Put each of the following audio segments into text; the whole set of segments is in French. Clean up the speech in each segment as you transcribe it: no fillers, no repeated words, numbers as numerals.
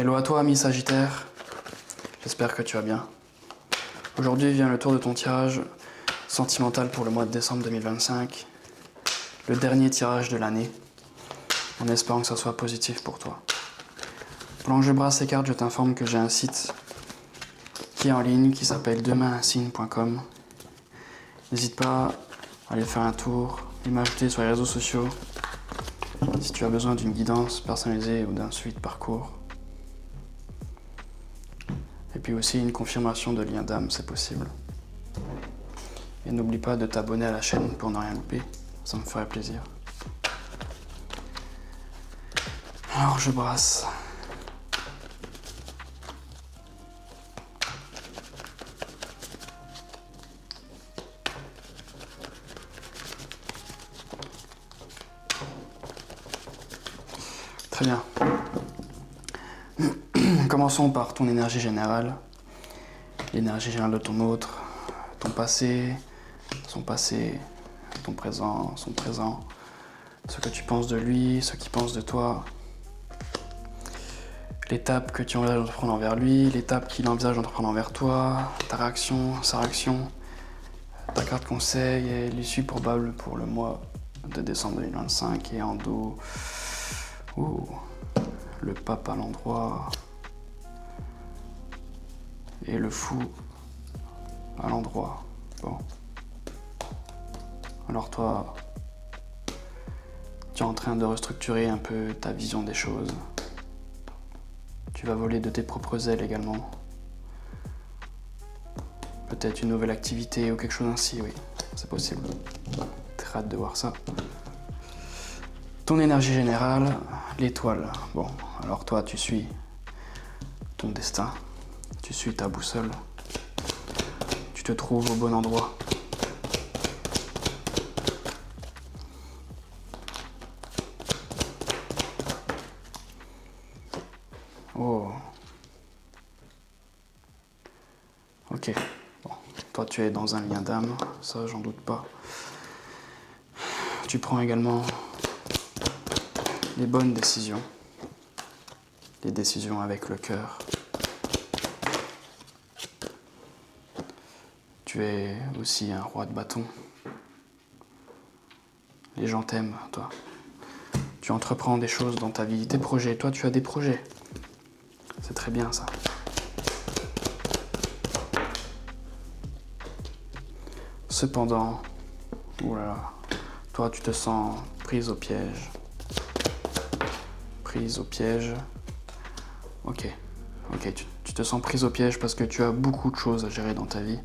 Hello à toi, ami Sagittaire. J'espère que tu vas bien. Aujourd'hui vient le tour de ton tirage sentimental pour le mois de décembre 2025. Le dernier tirage de l'année, en espérant que ça soit positif pour toi. Pendant que je brasse ces cartes, je t'informe que j'ai un site qui est en ligne, qui s'appelle demainunsigne.com. N'hésite pas à aller faire un tour et m'ajouter sur les réseaux sociaux si tu as besoin d'une guidance personnalisée ou d'un suivi de parcours. Et puis aussi une confirmation de lien d'âme, c'est possible. Et n'oublie pas de t'abonner à la chaîne pour ne rien louper, ça me ferait plaisir. Alors je brasse. Très bien. Commençons par ton énergie générale. L'énergie générale de ton autre, ton passé, son passé, ton présent, son présent, ce que tu penses de lui, ce qu'il pense de toi, l'étape que tu envisages d'entreprendre envers lui, l'étape qu'il envisage d'entreprendre envers toi, ta réaction, sa réaction, ta carte conseil et l'issue probable pour le mois de décembre 2025 et en dos, le pape à l'endroit et le fou à l'endroit. Bon. Alors toi, tu es en train de restructurer un peu ta vision des choses. Tu vas voler de tes propres ailes également. Peut-être une nouvelle activité ou quelque chose ainsi, oui, c'est possible. Très hâte de voir ça. Ton énergie générale, l'étoile. Bon, alors toi, tu suis ton destin. Tu suis ta boussole. Tu te trouves au bon endroit. Oh. Ok. Bon. Toi, tu es dans un lien d'âme, ça, j'en doute pas. Tu prends également les bonnes décisions. Les décisions avec le cœur. Tu es aussi un roi de bâton. Les gens t'aiment, toi. Tu entreprends des choses dans ta vie, tes projets. Toi, tu as des projets. C'est très bien, ça. Cependant, oulala, toi, tu te sens prise au piège. Prise au piège. Ok, tu te sens prise au piège parce que tu as beaucoup de choses à gérer dans ta vie.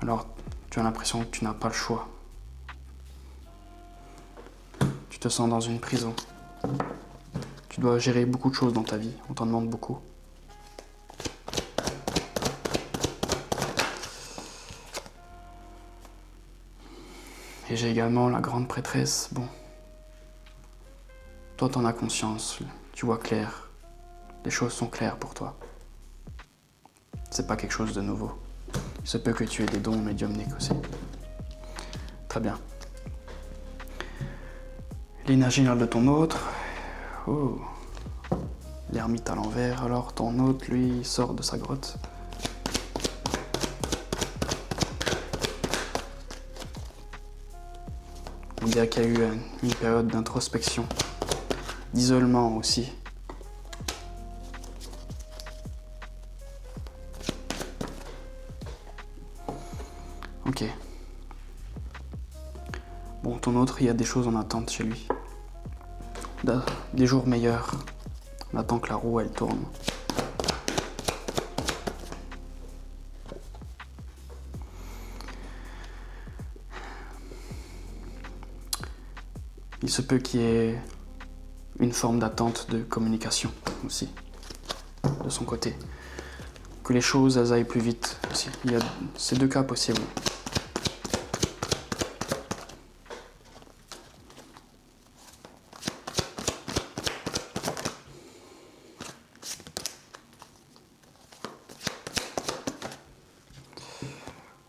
Alors, tu as l'impression que tu n'as pas le choix. Tu te sens dans une prison. Tu dois gérer beaucoup de choses dans ta vie, on t'en demande beaucoup. Et j'ai également la grande prêtresse. Bon, toi t'en as conscience, tu vois clair. Les choses sont claires pour toi. C'est pas quelque chose de nouveau. Il se peut que tu aies des dons médiumniques aussi. Très bien. L'énergie de ton autre. Oh. L'ermite à l'envers, alors ton hôte, lui, sort de sa grotte. On dirait qu'il y a eu une période d'introspection, d'isolement aussi. Ok. Bon, ton autre, il y a des choses en attente chez lui. Des jours meilleurs. On attend que la roue, elle tourne. Il se peut qu'il y ait une forme d'attente de communication aussi, de son côté. Que les choses elles aillent plus vite aussi. Il y a ces deux cas possibles.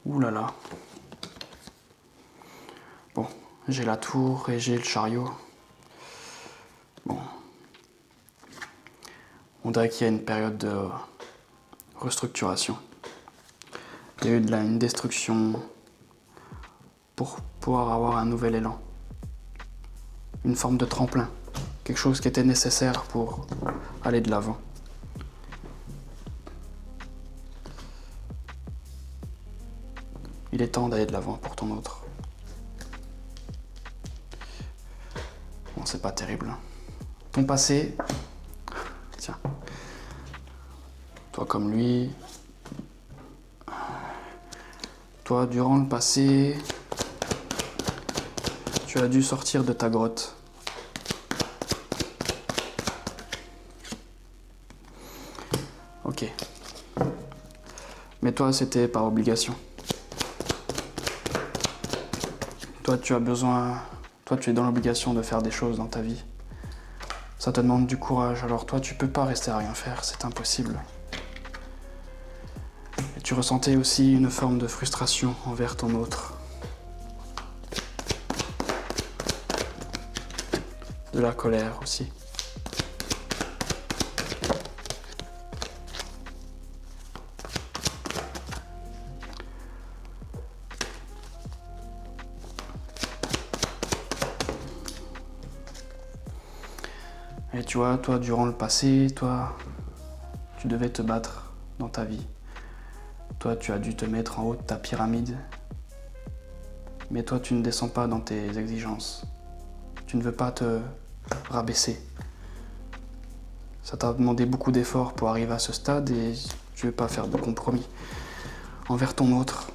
Ouh là là. Bon, j'ai la tour et j'ai le chariot. Bon. On dirait qu'il y a une période de restructuration. Il y a eu une destruction pour pouvoir avoir un nouvel élan. Une forme de tremplin. Quelque chose qui était nécessaire pour aller de l'avant. Il est temps d'aller de l'avant pour ton autre. Bon, c'est pas terrible. Ton passé, tiens, toi comme lui, toi durant le passé, tu as dû sortir de ta grotte. Ok. Mais toi, c'était par obligation. Toi, tu as besoin... Toi, tu es dans l'obligation de faire des choses dans ta vie. Ça te demande du courage, alors toi, tu peux pas rester à rien faire, c'est impossible. Et tu ressentais aussi une forme de frustration envers ton autre. De la colère aussi. Et tu vois, toi, durant le passé, toi, tu devais te battre dans ta vie. Toi, tu as dû te mettre en haut de ta pyramide. Mais toi, tu ne descends pas dans tes exigences. Tu ne veux pas te rabaisser. Ça t'a demandé beaucoup d'efforts pour arriver à ce stade et tu ne veux pas faire de compromis envers ton autre.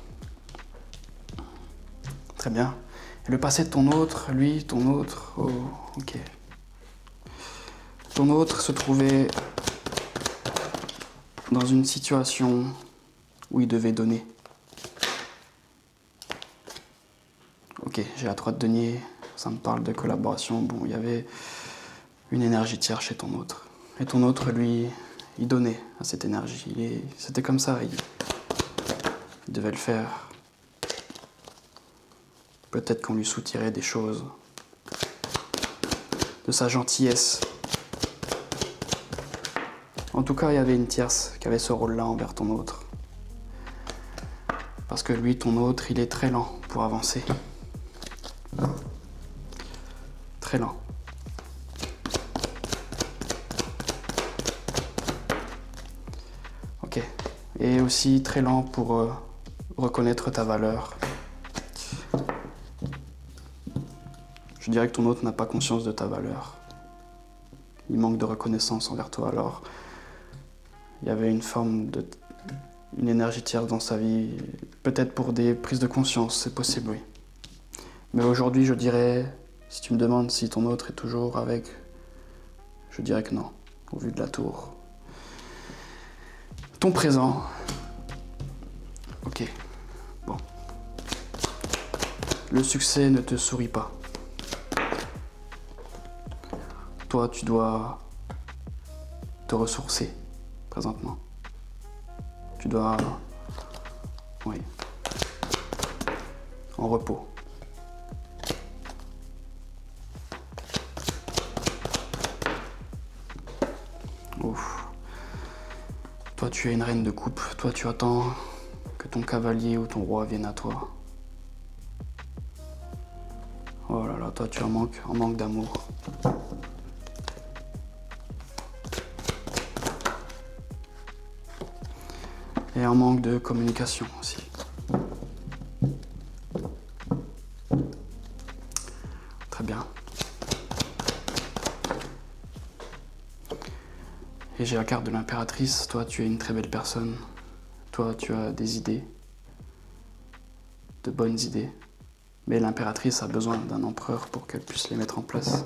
Très bien. Et le passé de ton autre, lui, ton autre, oh, ok. Ton autre se trouvait dans une situation où il devait donner. Ok, j'ai la 3 de denier, ça me parle de collaboration. Bon, il y avait une énergie tiers chez ton autre. Et ton autre, lui, il donnait à cette énergie. C'était comme ça, il devait le faire. Peut-être qu'on lui soutirait des choses. De sa gentillesse. En tout cas, il y avait une tierce qui avait ce rôle-là envers ton autre. Parce que lui, ton autre, il est très lent pour avancer. Très lent. Ok. Et aussi très lent pour reconnaître ta valeur. Je dirais que ton autre n'a pas conscience de ta valeur. Il manque de reconnaissance envers toi, alors il y avait une énergie tierce dans sa vie, peut-être pour des prises de conscience, c'est possible, oui. Mais aujourd'hui, je dirais, si tu me demandes si ton autre est toujours avec, je dirais que non, au vu de la tour. Ton présent. Ok, bon. Le succès ne te sourit pas. Toi, tu dois te ressourcer présentement. Tu dois... Oui. En repos. Ouf. Toi, tu es une reine de coupe. Toi, tu attends que ton cavalier ou ton roi vienne à toi. Oh là là, toi, tu en manque d'amour. Et un manque de communication aussi. Très bien. Et j'ai la carte de l'impératrice. Toi, tu es une très belle personne. Toi, tu as des idées. De bonnes idées. Mais l'impératrice a besoin d'un empereur pour qu'elle puisse les mettre en place.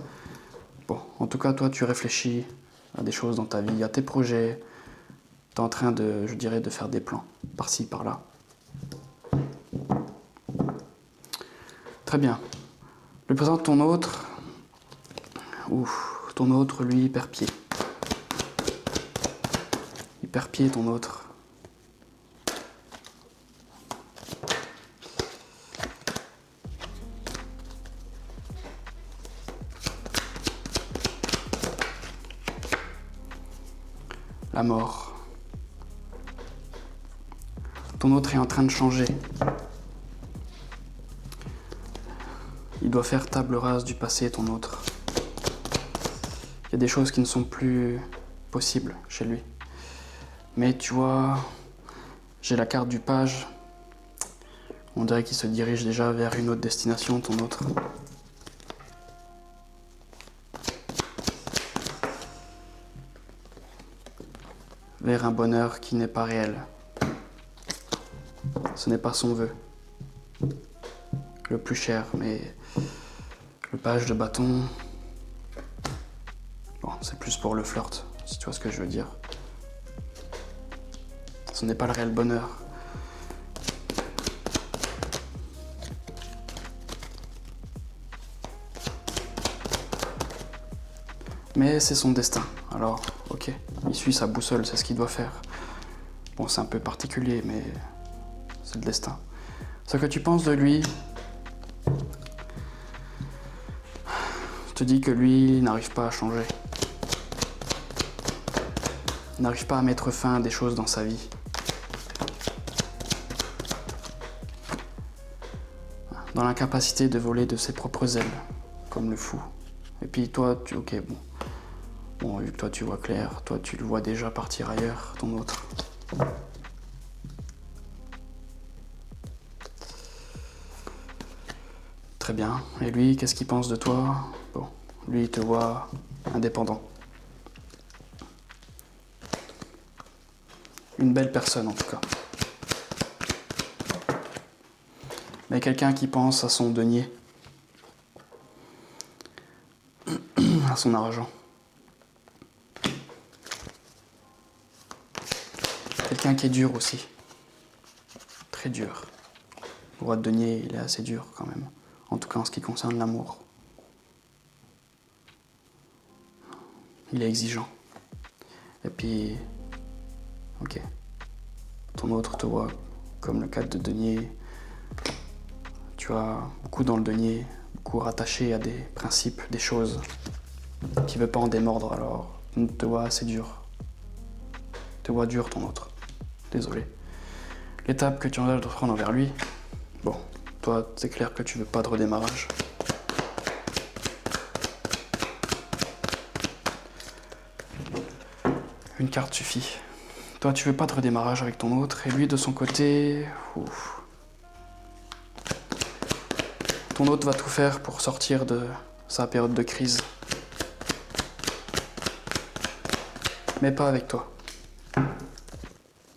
Bon, en tout cas, toi, tu réfléchis à des choses dans ta vie, à tes projets. Tu es en train de, je dirais, de faire des plans, par-ci, par-là. Très bien. Le présent de ton autre, ton autre, lui, il perd pied. Il perd pied, ton autre. la mort. Ton autre est en train de changer. Il doit faire table rase du passé, ton autre. Il y a des choses qui ne sont plus possibles chez lui. Mais tu vois, j'ai la carte du page. On dirait qu'il se dirige déjà vers une autre destination, ton autre. Vers un bonheur qui n'est pas réel. Ce n'est pas son vœu. Le plus cher, mais le page de bâton, bon, c'est plus pour le flirt, si tu vois ce que je veux dire. Ce n'est pas le réel bonheur. Mais c'est son destin, alors ok, il suit sa boussole, c'est ce qu'il doit faire. Bon, c'est un peu particulier, mais c'est le destin. Ce que tu penses de lui, te dis que lui n'arrive pas à changer. Il n'arrive pas à mettre fin à des choses dans sa vie. Dans l'incapacité de voler de ses propres ailes, comme le fou. Et puis toi, ok, bon. Bon, vu que toi tu vois clair, toi tu le vois déjà partir ailleurs, ton autre. Très bien. Et lui, qu'est-ce qu'il pense de toi? Bon, lui il te voit indépendant. Une belle personne en tout cas. Mais quelqu'un qui pense à son denier, à son argent. Quelqu'un qui est dur aussi. Très dur. Le roi de denier, il est assez dur quand même. En tout cas en ce qui concerne l'amour. Il est exigeant. Et puis, ok. Ton autre te voit comme le cadre de denier. Tu as beaucoup dans le denier, beaucoup rattaché à des principes, des choses. Qui ne veut pas en démordre, alors il te voit assez dur. Te voit dur ton autre. Désolé. L'étape que tu envisages de prendre envers lui, bon, toi, c'est clair que tu veux pas de redémarrage. Une carte suffit. Toi, tu veux pas de redémarrage avec ton autre, et lui, de son côté, ouf. Ton autre va tout faire pour sortir de sa période de crise. Mais pas avec toi.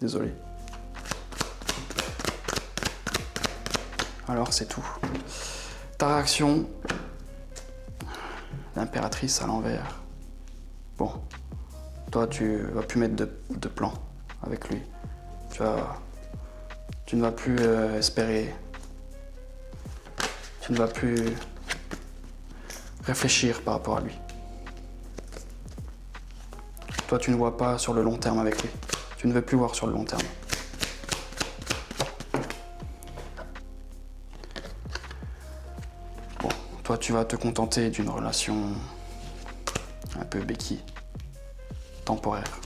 Désolé. Alors c'est tout. Ta réaction, l'impératrice à l'envers. Bon, toi tu vas plus mettre de plan avec lui. Tu ne vas plus espérer. Tu ne vas plus réfléchir par rapport à lui. Toi tu ne vois pas sur le long terme avec lui. Tu ne veux plus voir sur le long terme. Bon, toi tu vas te contenter d'une relation un peu béquille, temporaire.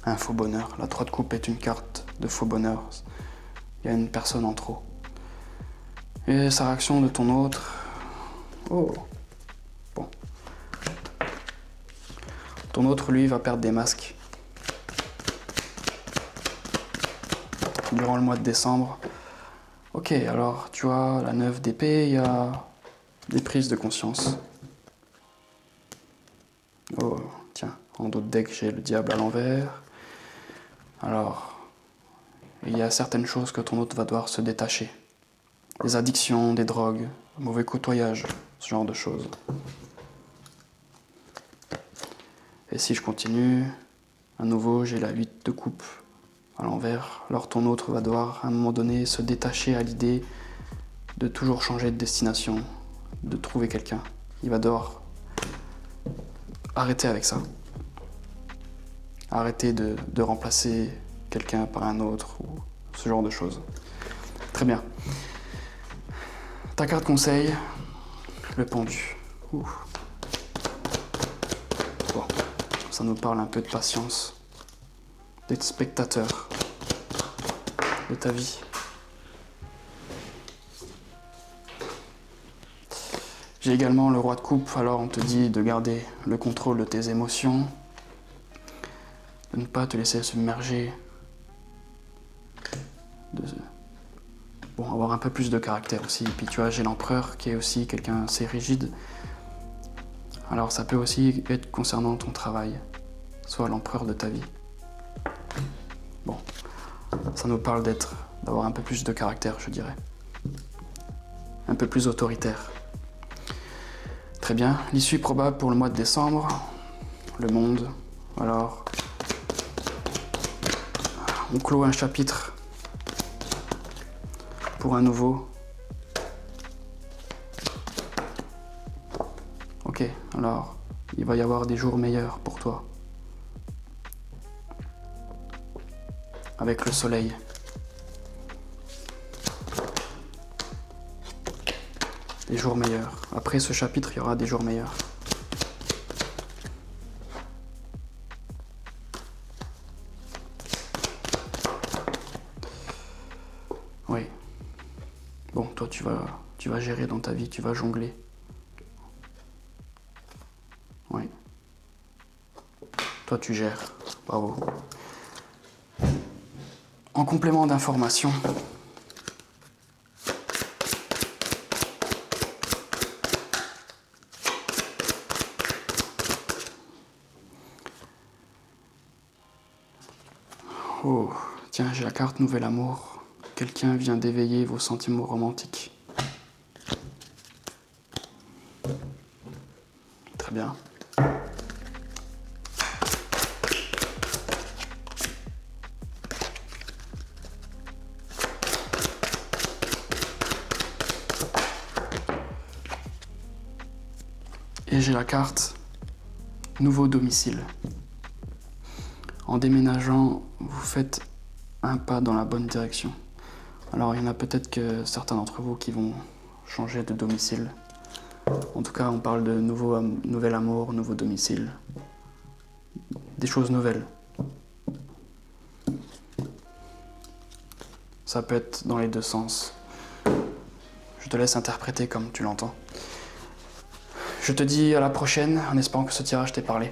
Un faux bonheur. La 3 de coupe est une carte de faux bonheur. Il y a une personne en trop. Et sa réaction de ton autre... Oh. Bon. Ton autre, lui, va perdre des masques. Durant le mois de décembre. Ok, alors, tu vois, la 9 d'épée, il y a des prises de conscience. Oh, tiens, en d'autres decks, j'ai le diable à l'envers. Alors, il y a certaines choses que ton autre va devoir se détacher. Des addictions, des drogues, mauvais côtoyage, ce genre de choses. Et si je continue, à nouveau, j'ai la 8 de coupe à l'envers. Alors ton autre va devoir, à un moment donné, se détacher à l'idée de toujours changer de destination, de trouver quelqu'un. Il va devoir arrêter avec ça. Arrêter de remplacer quelqu'un par un autre, ou ce genre de choses. Très bien. Ta carte conseil, le pendu. Ouh. ça nous parle un peu de patience, d'être spectateur de ta vie. J'ai également le roi de coupe, alors on te dit de garder le contrôle de tes émotions, de ne pas te laisser submerger, de avoir un peu plus de caractère aussi. Et puis tu vois, j'ai l'empereur qui est aussi quelqu'un assez rigide. Alors ça peut aussi être concernant ton travail, soit l'empereur de ta vie. Bon, ça nous parle d'avoir un peu plus de caractère, je dirais. Un peu plus autoritaire. Très bien, l'issue probable pour le mois de décembre, le monde. Alors, on clôt un chapitre pour un nouveau. Ok, alors, il va y avoir des jours meilleurs pour toi. Avec le soleil. Des jours meilleurs. Après ce chapitre, il y aura des jours meilleurs. Oui. Bon, toi, tu vas gérer dans ta vie, tu vas jongler. Oui. Toi, tu gères. Bravo. En complément d'information, oh, tiens, j'ai la carte Nouvel Amour. Quelqu'un vient d'éveiller vos sentiments romantiques. Très bien. Et j'ai la carte Nouveau domicile. En déménageant, vous faites un pas dans la bonne direction. Alors il y en a peut-être que certains d'entre vous qui vont changer de domicile. En tout cas, on parle de nouvel amour, nouveau domicile. Des choses nouvelles. Ça peut être dans les deux sens. Je te laisse interpréter comme tu l'entends. Je te dis à la prochaine en espérant que ce tirage t'ait parlé.